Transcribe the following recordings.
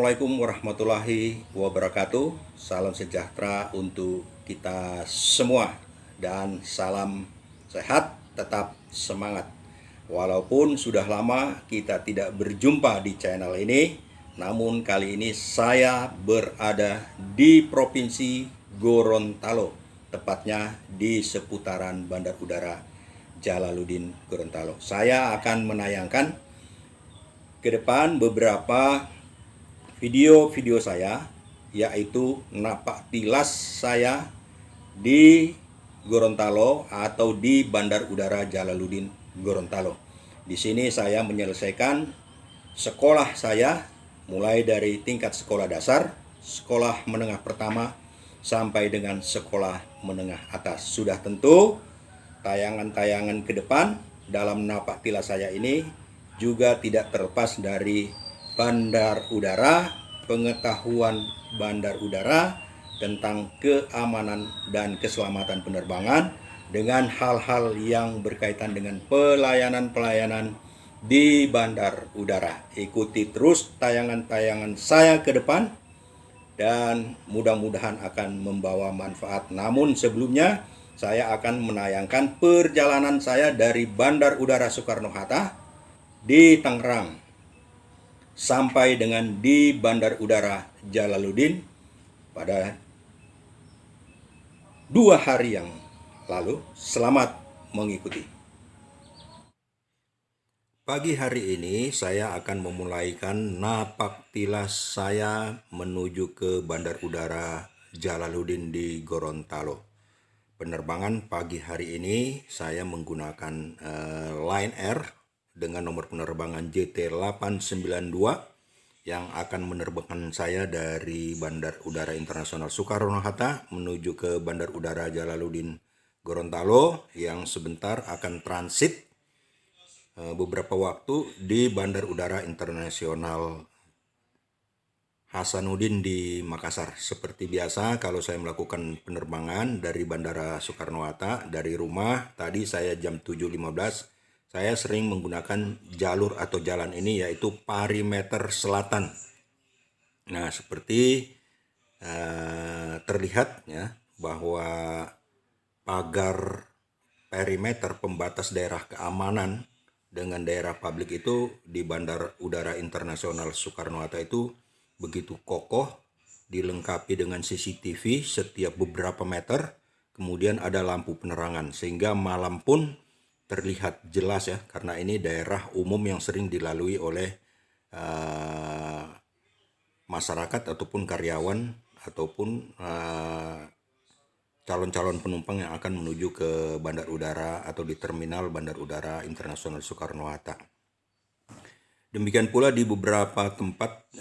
Assalamualaikum warahmatullahi wabarakatuh. Salam sejahtera untuk kita semua dan salam sehat, tetap semangat. Walaupun sudah lama kita tidak berjumpa di channel ini, namun kali ini saya berada di Provinsi Gorontalo, tepatnya di seputaran Bandar Udara Jalaluddin Gorontalo. Saya akan menayangkan ke depan beberapa video-video saya, yaitu napak tilas saya di Gorontalo atau di Bandar Udara Jalaluddin Gorontalo. Di sini saya menyelesaikan sekolah saya mulai dari tingkat sekolah dasar, sekolah menengah pertama sampai dengan sekolah menengah atas. Sudah tentu tayangan-tayangan ke depan dalam napak tilas saya ini juga tidak terlepas dari bandar udara, pengetahuan bandar udara tentang keamanan dan keselamatan penerbangan dengan hal-hal yang berkaitan dengan pelayanan-pelayanan di bandar udara. Ikuti terus tayangan-tayangan saya ke depan dan mudah-mudahan akan membawa manfaat. Namun sebelumnya saya akan menayangkan perjalanan saya dari Bandar Udara Soekarno-Hatta di Tangerang sampai dengan di Bandar Udara Jalaluddin pada 2 hari yang lalu. Selamat mengikuti. Pagi hari ini saya akan memulaikan napak tilas saya menuju ke Bandar Udara Jalaluddin di Gorontalo. Penerbangan pagi hari ini saya menggunakan Lion Air dengan nomor penerbangan JT892 yang akan menerbangkan saya dari Bandar Udara Internasional Soekarno-Hatta menuju ke Bandar Udara Jalaluddin Gorontalo yang sebentar akan transit beberapa waktu di Bandar Udara Internasional Hasanuddin di Makassar. Seperti biasa kalau saya melakukan penerbangan dari Bandara Soekarno-Hatta dari rumah, tadi saya jam 7.15 saya sering menggunakan jalur atau jalan ini yaitu perimeter selatan. Nah, seperti terlihat ya bahwa pagar perimeter pembatas daerah keamanan dengan daerah publik itu di Bandar Udara Internasional Soekarno-Hatta itu begitu kokoh, dilengkapi dengan CCTV setiap beberapa meter, kemudian ada lampu penerangan sehingga malam pun terlihat jelas ya, karena ini daerah umum yang sering dilalui oleh masyarakat ataupun karyawan ataupun calon-calon penumpang yang akan menuju ke bandar udara atau di terminal Bandar Udara Internasional Soekarno-Hatta. Demikian pula di beberapa tempat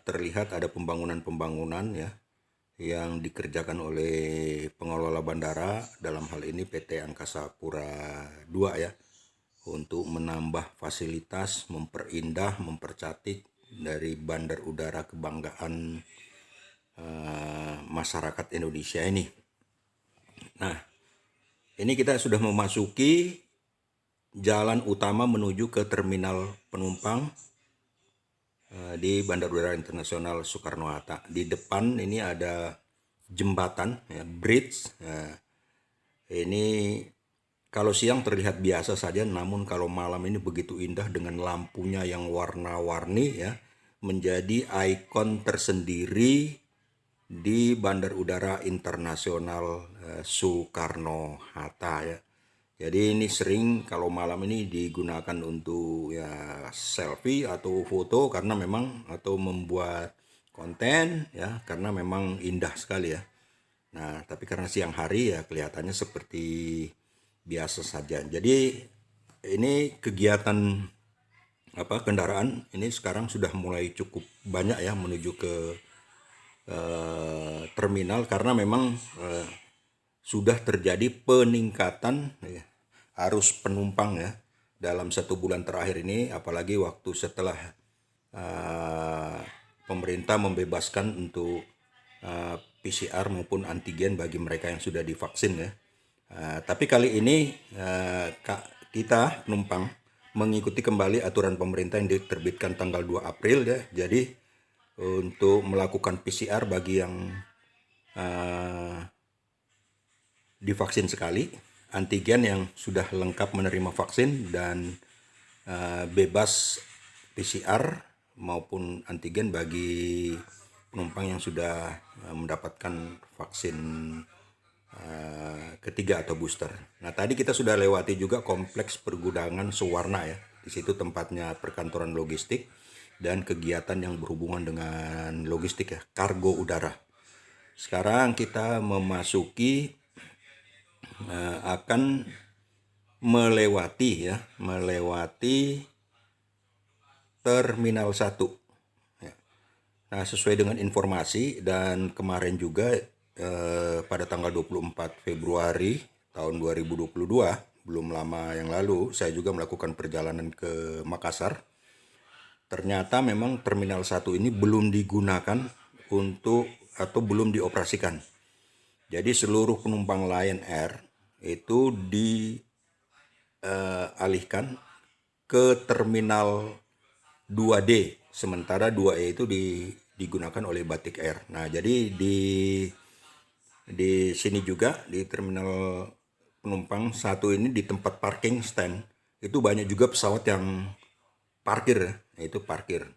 terlihat ada pembangunan-pembangunan ya yang dikerjakan oleh pengelola bandara, dalam hal ini PT Angkasa Pura II ya, untuk menambah fasilitas, memperindah, mempercantik dari bandar udara kebanggaan masyarakat Indonesia ini. Nah, ini kita sudah memasuki jalan utama menuju ke terminal penumpang di Bandar Udara Internasional Soekarno-Hatta. Di depan ini ada jembatan, ya, bridge. Nah, ini kalau siang terlihat biasa saja, namun kalau malam ini begitu indah dengan lampunya yang warna-warni ya, menjadi ikon tersendiri di Bandar Udara Internasional Soekarno-Hatta ya. Jadi ini sering kalau malam ini digunakan untuk ya selfie atau foto karena memang atau membuat konten ya, karena memang indah sekali ya. Nah, tapi karena siang hari ya kelihatannya seperti biasa saja. Jadi ini kegiatan kendaraan ini sekarang sudah mulai cukup banyak ya menuju ke terminal karena memang sudah terjadi peningkatan ya, arus penumpang ya dalam 1 bulan terakhir ini, apalagi waktu setelah pemerintah membebaskan untuk PCR maupun antigen bagi mereka yang sudah divaksin ya. Tapi kali ini kita penumpang mengikuti kembali aturan pemerintah yang diterbitkan tanggal 2 April ya. Jadi untuk melakukan PCR bagi yang divaksin sekali, antigen yang sudah lengkap menerima vaksin, dan bebas PCR maupun antigen bagi penumpang yang sudah mendapatkan vaksin ketiga atau booster. Nah, tadi kita sudah lewati juga kompleks pergudangan Suwarna ya. Di situ tempatnya perkantoran logistik dan kegiatan yang berhubungan dengan logistik ya, kargo udara. Sekarang kita memasuki akan melewati Terminal 1. Nah, sesuai dengan informasi dan kemarin juga pada tanggal 24 Februari tahun 2022, belum lama yang lalu, saya juga melakukan perjalanan ke Makassar. Ternyata memang Terminal 1 ini belum digunakan atau belum dioperasikan. Jadi seluruh penumpang Lion Air itu dialihkan ke Terminal 2D, sementara 2E itu digunakan oleh Batik Air. Nah, jadi di sini juga di terminal penumpang 1 ini, di tempat parking stand itu banyak juga pesawat yang parkir, yaitu parkir.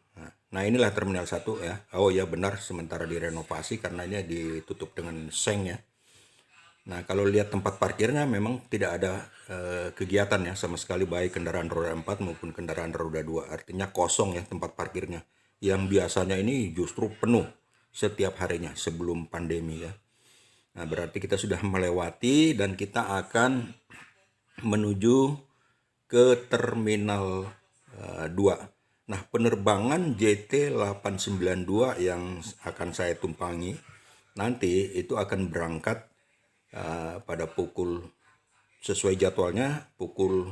Nah, inilah Terminal 1 ya. Oh ya, benar, sementara direnovasi karena ini ditutup dengan seng ya. Nah, kalau lihat tempat parkirnya memang tidak ada kegiatan ya sama sekali, baik kendaraan roda 4 maupun kendaraan roda 2. Artinya kosong ya tempat parkirnya. Yang biasanya ini justru penuh setiap harinya sebelum pandemi ya. Nah, berarti kita sudah melewati dan kita akan menuju ke Terminal 2. Nah, penerbangan JT892 yang akan saya tumpangi nanti itu akan berangkat pada pukul, sesuai jadwalnya, pukul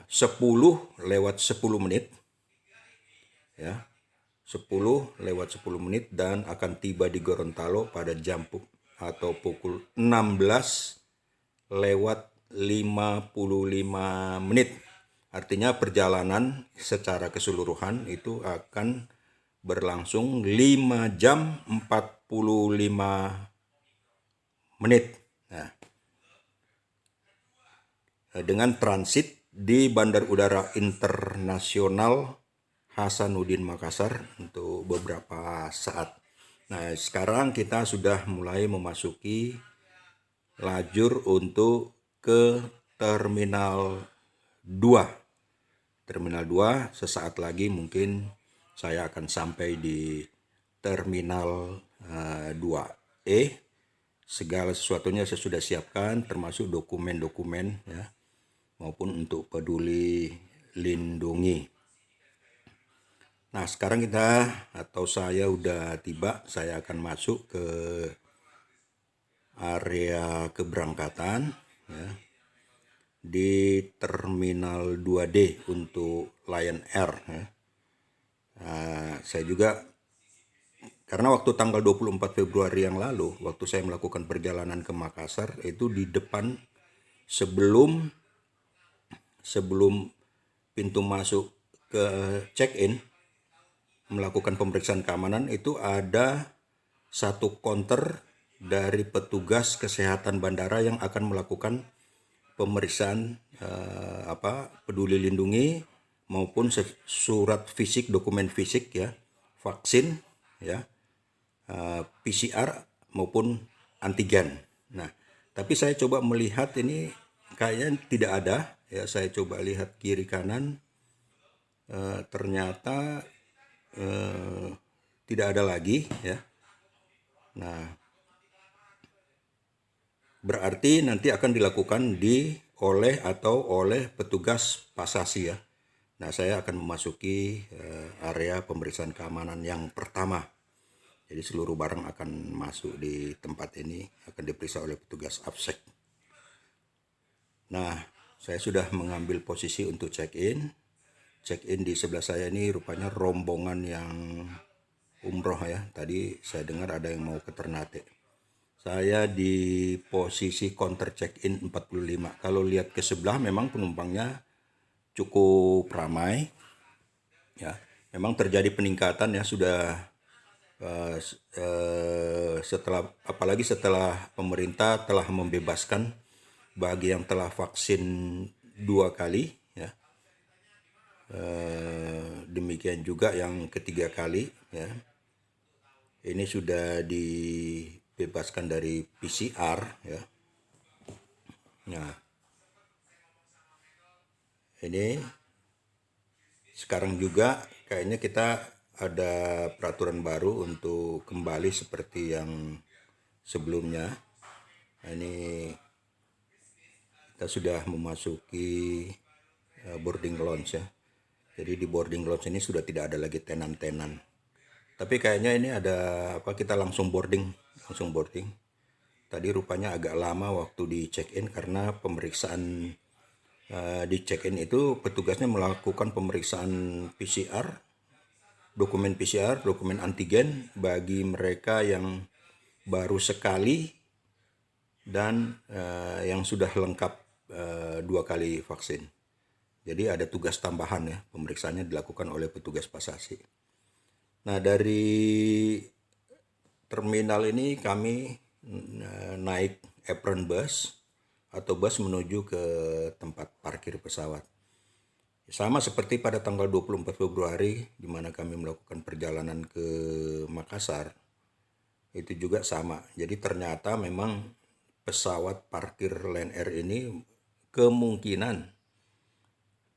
10:10 ya, 10:10 dan akan tiba di Gorontalo pada jam atau pukul 16:55. Artinya perjalanan secara keseluruhan itu akan berlangsung 5 jam 45 menit. Nah, dengan transit di Bandar Udara Internasional Hasanuddin Makassar untuk beberapa saat. Nah, sekarang kita sudah mulai memasuki lajur untuk ke Terminal 2. Terminal 2 sesaat lagi mungkin saya akan sampai di Terminal 2E. Segala sesuatunya saya sudah siapkan, termasuk dokumen-dokumen ya, maupun untuk peduli lindungi. Nah, sekarang saya udah tiba, saya akan masuk ke area keberangkatan ya, di Terminal 2D untuk Lion Air ya. Nah, saya juga, karena waktu tanggal 24 Februari yang lalu, waktu saya melakukan perjalanan ke Makassar, itu di depan sebelum pintu masuk ke check-in, melakukan pemeriksaan keamanan, itu ada satu counter dari petugas kesehatan bandara yang akan melakukan pemeriksaan peduli lindungi maupun surat fisik, dokumen fisik ya, vaksin ya, PCR maupun antigen. Nah, tapi saya coba melihat ini kayaknya tidak ada ya. Saya coba lihat kiri kanan, ternyata tidak ada lagi ya. Nah, berarti nanti akan dilakukan oleh petugas pasasi ya. Nah, saya akan memasuki area pemeriksaan keamanan yang pertama. Jadi seluruh barang akan masuk di tempat ini, akan diperiksa oleh petugas APSEC. Nah, saya sudah mengambil posisi untuk check-in. Check-in di sebelah saya ini rupanya rombongan yang umroh ya. Tadi saya dengar ada yang mau ke Ternate. Saya di posisi counter check-in 45. Kalau lihat ke sebelah memang penumpangnya cukup ramai ya. memang terjadi peningkatan ya, sudah setelah, apalagi setelah pemerintah telah membebaskan bagi yang telah vaksin 2 kali ya. Demikian juga yang ketiga kali ya. Ini sudah dibebaskan dari PCR ya. Nah, ini sekarang juga kayaknya kita ada peraturan baru untuk kembali seperti yang sebelumnya. Nah, ini kita sudah memasuki boarding lounge ya. Jadi di boarding lounge ini sudah tidak ada lagi tenan-tenan. Tapi kayaknya ini ada apa, kita langsung boarding. Tadi rupanya agak lama waktu di check-in karena pemeriksaan di check-in itu petugasnya melakukan pemeriksaan PCR, dokumen antigen bagi mereka yang baru sekali dan yang sudah lengkap 2 kali vaksin. Jadi ada tugas tambahan ya, pemeriksaannya dilakukan oleh petugas pasasi. Nah, dari terminal ini kami naik apron bus atau bus menuju ke tempat parkir pesawat. Sama seperti pada tanggal 24 Februari di mana kami melakukan perjalanan ke Makassar. Itu juga sama. Jadi ternyata memang pesawat parkir Lion Air ini kemungkinan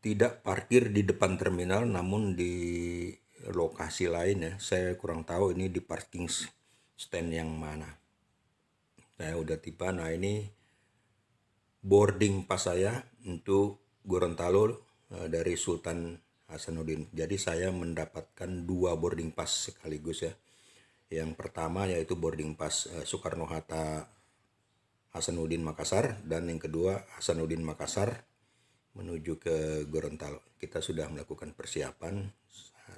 tidak parkir di depan terminal namun di lokasi lain ya. Saya kurang tahu ini di parking stand yang mana. Saya udah tiba. Nah, ini boarding pas saya untuk Gorontalo dari Sultan Hasanuddin. Jadi saya mendapatkan 2 boarding pass sekaligus ya. Yang pertama yaitu boarding pass Soekarno-Hatta Hasanuddin Makassar, dan yang kedua Hasanuddin Makassar menuju ke Gorontalo. Kita sudah melakukan persiapan.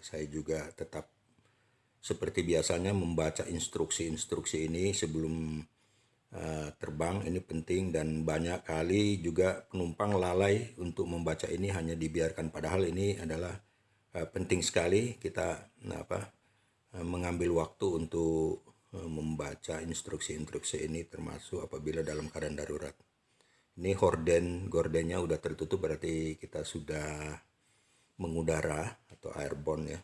Saya juga tetap seperti biasanya membaca instruksi-instruksi ini sebelum terbang. Ini penting, dan banyak kali juga penumpang lalai untuk membaca ini, hanya dibiarkan. Padahal ini adalah penting sekali kita mengambil waktu untuk membaca instruksi-instruksi ini, termasuk apabila dalam keadaan darurat. Ini gordennya udah tertutup, berarti kita sudah mengudara atau airborne ya.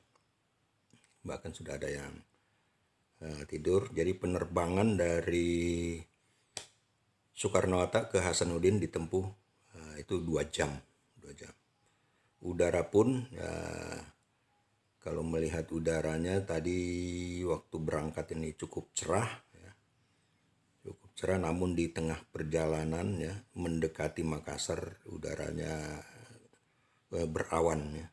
Bahkan sudah ada yang tidur. Jadi penerbangan dari Soekarno-Hatta ke Hasanuddin ditempuh itu 2 jam. Udara pun kalau melihat udaranya tadi waktu berangkat ini cukup cerah. Namun di tengah perjalanan ya mendekati Makassar udaranya berawan.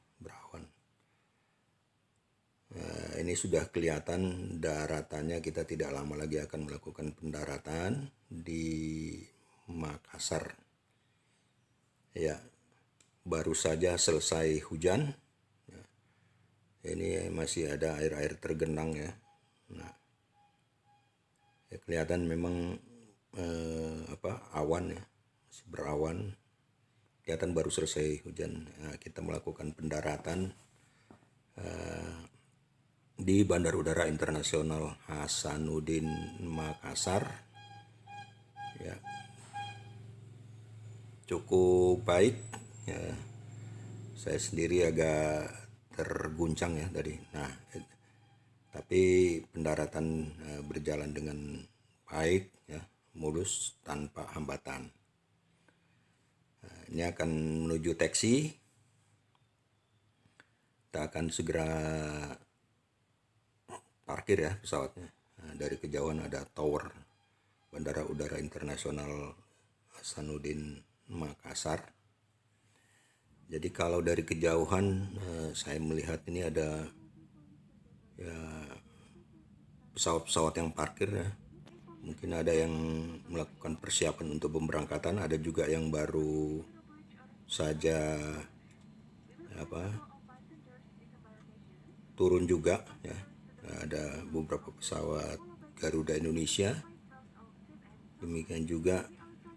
Ini sudah kelihatan daratannya, kita tidak lama lagi akan melakukan pendaratan di Makassar. Ya, baru saja selesai hujan. Ini masih ada air-air tergenang ya. Nah, ya kelihatan memang awan ya, masih berawan. Kelihatan baru selesai hujan. Nah, kita melakukan pendaratan di Bandar Udara Internasional Hasanuddin Makassar. Ya, cukup baik ya. Saya sendiri agak terguncang ya tadi. Nah, tapi pendaratan berjalan dengan baik ya, mulus tanpa hambatan. Nah, ini akan menuju taksi. Kita akan segera parkir ya pesawatnya. Nah, dari kejauhan ada tower Bandara Udara Internasional Hasanuddin Makassar. Jadi kalau dari kejauhan saya melihat ini ada ya pesawat-pesawat yang parkir ya. Mungkin ada yang melakukan persiapan untuk pemberangkatan, ada juga yang baru saja turun juga ya. Ada beberapa pesawat Garuda Indonesia. Demikian juga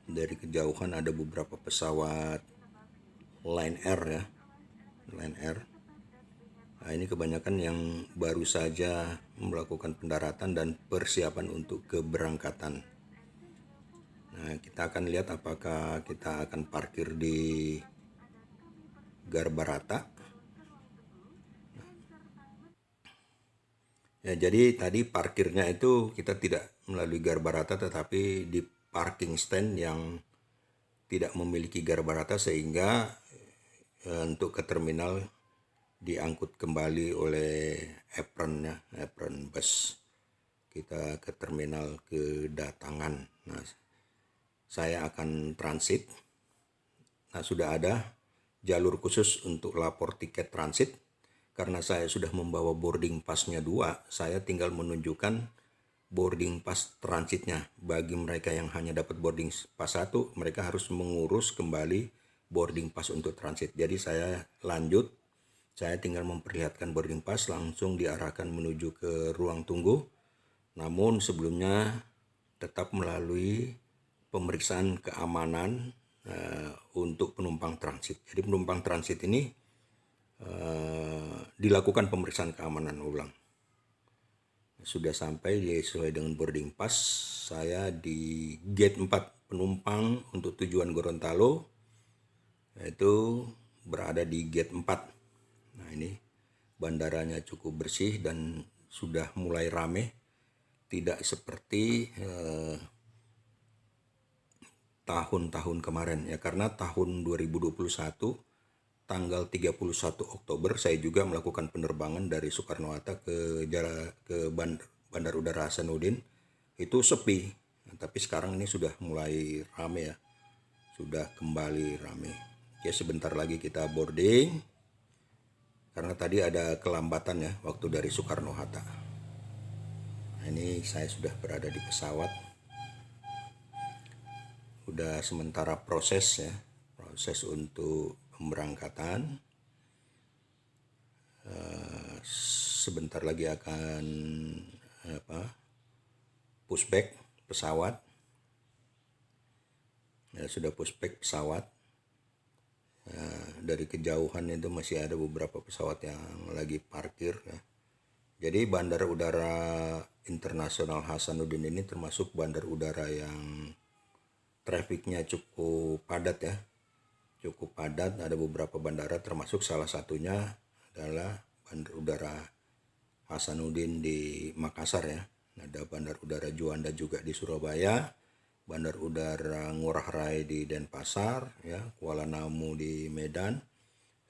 dari kejauhan ada beberapa pesawat Lion Air ya. Lion Air. Nah, ini kebanyakan yang baru saja melakukan pendaratan dan persiapan untuk keberangkatan. Nah, kita akan lihat apakah kita akan parkir di Garbarata. Ya, jadi tadi parkirnya itu kita tidak melalui Garbarata tetapi di parking stand yang tidak memiliki Garbarata, sehingga untuk ke terminal diangkut kembali oleh apron bus kita ke terminal kedatangan. Nah, saya akan transit. Nah, sudah ada jalur khusus untuk lapor tiket transit. Karena saya sudah membawa boarding passnya 2, saya tinggal menunjukkan boarding pass transitnya. Bagi mereka yang hanya dapat boarding pass 1, mereka harus mengurus kembali boarding pass untuk transit. Jadi saya lanjut. Saya tinggal memperlihatkan boarding pass, langsung diarahkan menuju ke ruang tunggu. Namun sebelumnya tetap melalui pemeriksaan keamanan untuk penumpang transit. Jadi penumpang transit ini dilakukan pemeriksaan keamanan ulang. Sudah sampai sesuai dengan boarding pass. Saya di gate 4 penumpang untuk tujuan Gorontalo, yaitu berada di gate 4. Nah, ini bandaranya cukup bersih dan sudah mulai rame, tidak seperti tahun-tahun kemarin ya, karena tahun 2021 tanggal 31 Oktober saya juga melakukan penerbangan dari Soekarno-Hatta ke Bandar Udara Hasanuddin, itu sepi. Nah, tapi sekarang ini sudah mulai rame ya, sudah kembali rame. Oke, sebentar lagi kita boarding. Karena tadi ada kelambatan ya waktu dari Soekarno-Hatta. Nah, ini saya sudah berada di pesawat. Udah sementara proses ya, proses untuk pemberangkatan. Sebentar lagi akan pushback pesawat. Ya, sudah pushback pesawat. Dari kejauhan itu masih ada beberapa pesawat yang lagi parkir ya. Jadi Bandar Udara Internasional Hasanuddin ini termasuk bandar udara yang trafiknya cukup padat ya. Cukup padat, ada beberapa bandara termasuk salah satunya adalah Bandar Udara Hasanuddin di Makassar ya. Ada Bandar Udara Juanda juga di Surabaya, Bandar Udara Ngurah Rai di Denpasar, ya, Kuala Namu di Medan.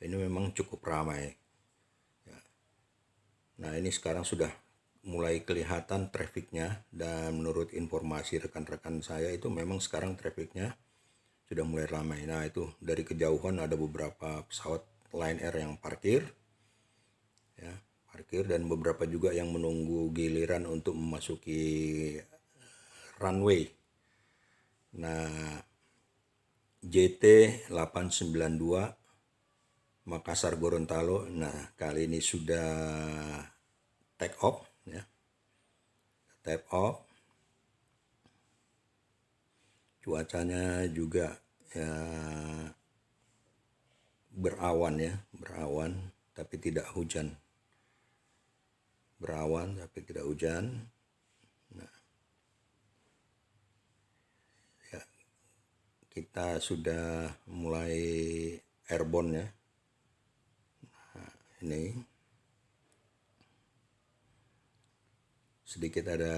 Ini memang cukup ramai. Ya. Nah, ini sekarang sudah mulai kelihatan trafiknya, dan menurut informasi rekan-rekan saya itu memang sekarang trafiknya sudah mulai ramai. Nah, itu dari kejauhan ada beberapa pesawat Lion Air yang parkir, ya, parkir, dan beberapa juga yang menunggu giliran untuk memasuki runway. Nah, JT 892 Makassar Gorontalo. Nah, kali ini sudah take off ya. Take off. Cuacanya juga ya berawan ya, berawan tapi tidak hujan. Berawan tapi tidak hujan. Nah, ya, kita sudah mulai airborne ya. Nah, ini sedikit ada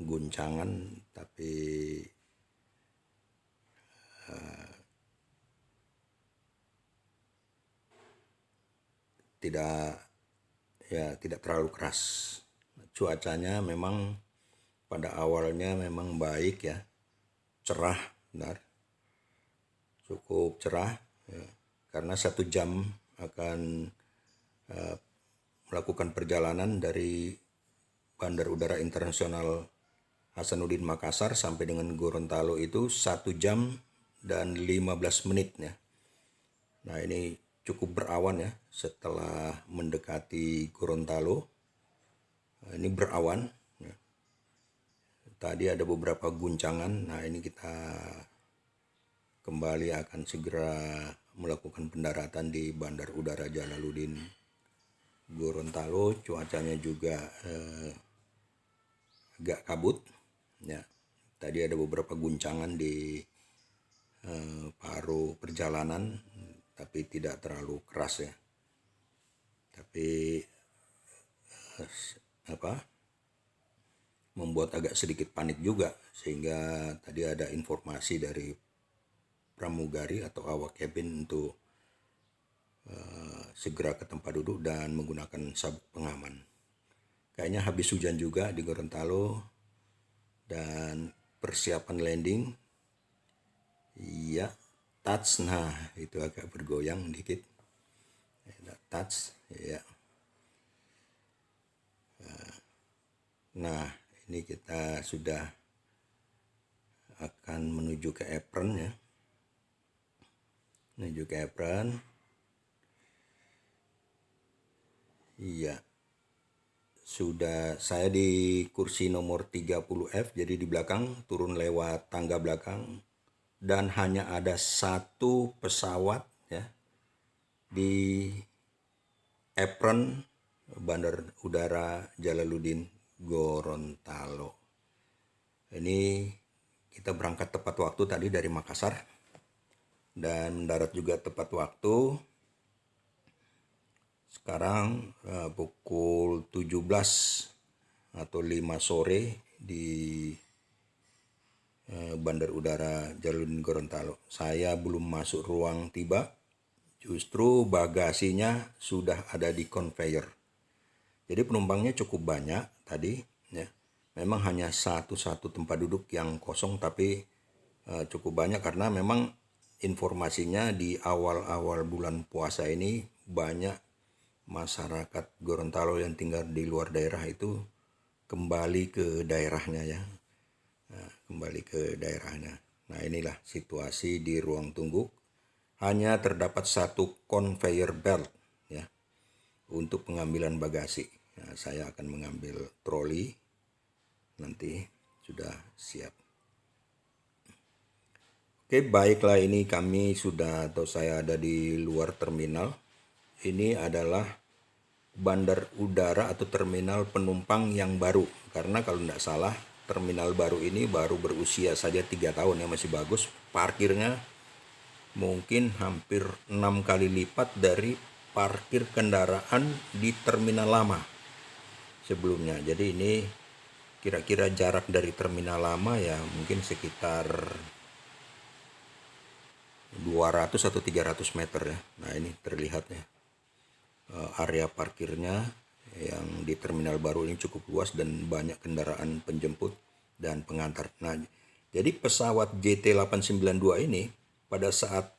guncangan, tapi tidak terlalu keras. Cuacanya memang pada awalnya memang baik ya, cerah, benar, cukup cerah ya, karena 1 jam akan melakukan perjalanan dari Bandar Udara Internasional Hasanuddin Makassar sampai dengan Gorontalo itu 1 jam dan 15 menit ya. Nah, ini cukup berawan ya setelah mendekati Gorontalo. Nah, ini berawan ya. Tadi ada beberapa guncangan. Nah, ini kita kembali akan segera melakukan pendaratan di Bandar Udara Jalaluddin Gorontalo. Cuacanya juga agak kabut ya. Tadi ada beberapa guncangan di paruh perjalanan, tapi tidak terlalu keras ya. Tapi membuat agak sedikit panik juga, sehingga tadi ada informasi dari pramugari atau awak kabin untuk segera ke tempat duduk dan menggunakan sabuk pengaman. Kayaknya habis hujan juga di Gorontalo dan persiapan landing. Iya, touch. Nah, itu agak bergoyang dikit. Touch, ya. Nah, ini kita sudah akan menuju ke apron ya. Menuju ke apron. Iya. Sudah saya di kursi nomor 30F, jadi di belakang, turun lewat tangga belakang, dan hanya ada satu pesawat ya di apron Bandar Udara Jalaluddin Gorontalo. Ini kita berangkat tepat waktu tadi dari Makassar dan mendarat juga tepat waktu. Sekarang pukul 17 atau 5 sore di Bandar Udara Jalaluddin Gorontalo. Saya belum masuk ruang tiba, justru bagasinya sudah ada di conveyor. Jadi penumpangnya cukup banyak tadi ya. Memang hanya satu tempat duduk yang kosong, tapi cukup banyak karena memang informasinya di awal-awal bulan puasa ini banyak masyarakat Gorontalo yang tinggal di luar daerah itu kembali ke daerahnya ya. Kembali ke daerahnya. Nah, inilah situasi di ruang tunggu. Hanya terdapat satu conveyor belt ya untuk pengambilan bagasi. Nah, saya akan mengambil troli, nanti sudah siap. Oke, baiklah, ini kami sudah, atau saya ada di luar terminal. Ini adalah bandar udara atau terminal penumpang yang baru, karena kalau tidak salah terminal baru ini baru berusia saja 3 tahun ya, masih bagus. Parkirnya mungkin hampir 6 kali lipat dari parkir kendaraan di terminal lama sebelumnya. Jadi ini kira-kira jarak dari terminal lama ya mungkin sekitar 200 atau 300 meter ya. Nah, ini terlihat ya area parkirnya yang di terminal baru ini cukup luas dan banyak kendaraan penjemput dan pengantar. Nah, jadi pesawat JT892 ini pada saat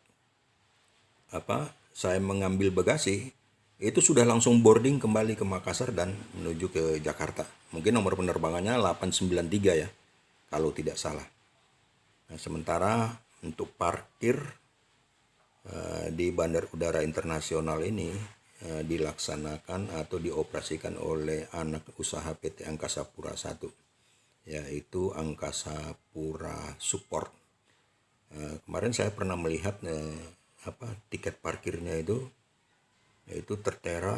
saya mengambil bagasi itu sudah langsung boarding kembali ke Makassar dan menuju ke Jakarta. Mungkin nomor penerbangannya 893 ya, kalau tidak salah. Nah, sementara untuk parkir di Bandar Udara Internasional ini dilaksanakan atau dioperasikan oleh anak usaha PT Angkasa Pura I, yaitu Angkasa Pura Support. Kemarin saya pernah melihat tiket parkirnya itu, yaitu tertera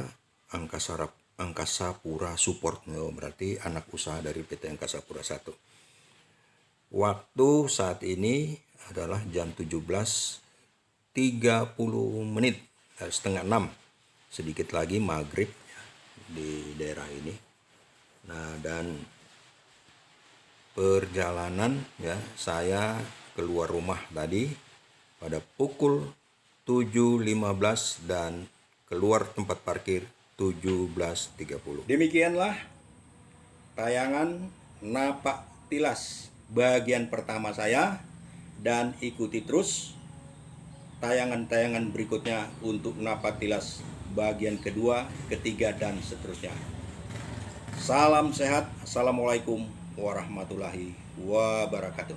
Angkasa Pura Support, berarti anak usaha dari PT Angkasa Pura I. Waktu saat ini adalah jam 17.30, setengah 6, sedikit lagi maghrib di daerah ini. Nah, dan perjalanan ya, saya keluar rumah tadi pada pukul 7.15 dan keluar tempat parkir 17.30. Demikianlah tayangan Napak Tilas bagian pertama saya, dan ikuti terus tayangan-tayangan berikutnya untuk Napak Tilas bagian kedua, ketiga, dan seterusnya. Salam sehat. Assalamualaikum warahmatullahi wabarakatuh.